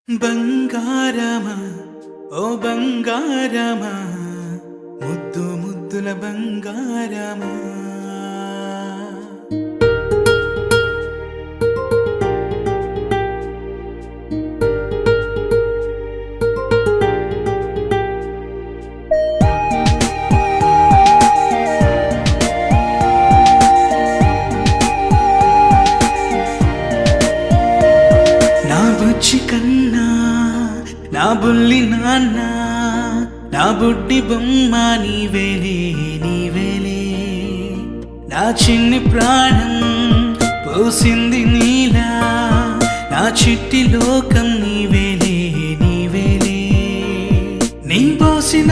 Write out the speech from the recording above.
బంగారమా ఓ బంగారమా ముద్దు ముద్దుల బంగారమా నా బుజ్జి కన్నా నా బుల్లి నాన్న నా బుడ్డి బొమ్మ నీవేలే నీవేలే నా చిన్ని ప్రాణం పోసింది నీలా నా చిట్టి లోకం నీవేలే నీవేలే నీ పోసిన